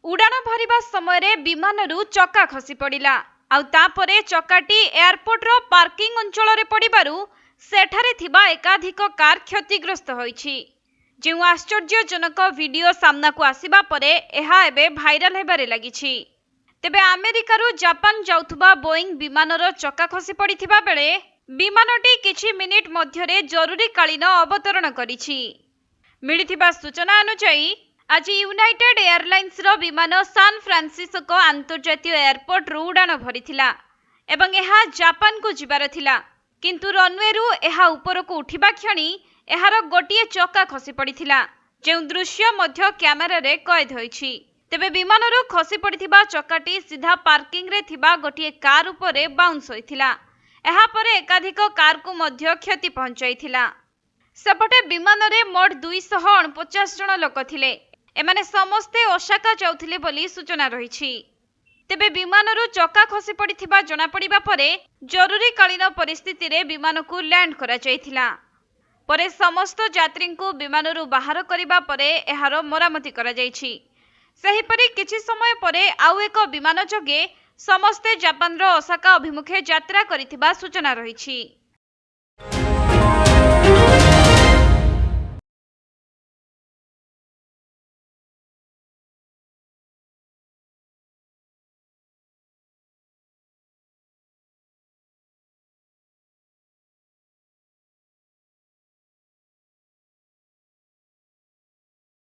उड़ाण भरिबा समय विमानरू चक्का खसी पड़ा आउे चक्काटी एयरपोर्ट रो पार्किंग अंचल पड़ू सेठारे थिबा एकाधिक कार क्षतिग्रस्त होईछि। जो आश्चर्यजनक वीडियो सामना को आसिबा परे एहा एबे भाइराल हेबारे लागिछि। तेबे अमेरिकारु जापान जाउथुबा बोइंग विमानर चक्का खसी पड़िथिबा बेले विमानटी किछि मिनिट मध्यरे जरूरीकालीन अवतरण करिछि। मिलिथिबा सूचना अनुसार आज यूनाइटेड एयरलाइंस रो विमान सान फ्रांसिस्को अंतर्जातीय एयरपोर्ट रु उड़ाण भरिथिला एवं एहा जापान को जिबार थिला, किंतु रनवे रु एहा ऊपर को उठिबा क्षणी एहार गोटिए चक्का खसी पड़िथिला, जे दृश्य मध्य कैमेरा रे कैद होईछि। तेबे विमानरू खसी पड़िथिबा चक्काटी सीधा पार्किंग रे थिबा गोटिए कार उपरे बाउंस होइथिला। एहा परे एकाधिक कार को मध्य क्षति पहुंचाइथिला। सेपटे विमान रे मोट 249 जन लोक थिले। एमाने समस्ते ओसाका जाउथिले बोली सूचना रहिछि। तेबे विमानरू चक्का खसी पड़िथिबा जणा पड़िबा परे जरूरीकालीन परिस्थिति रे विमान को लैंड करा जाइथिला। परे समस्त यात्री को विमानरू बाहर करिबा परे एहार मरामती करा जाइछि। सेहिपरि किछि समय परे आउ एक विमान जोगे समस्ते जापान रो ओसाका अभिमुखे यात्रा करिथिबा सूचना रहिछि।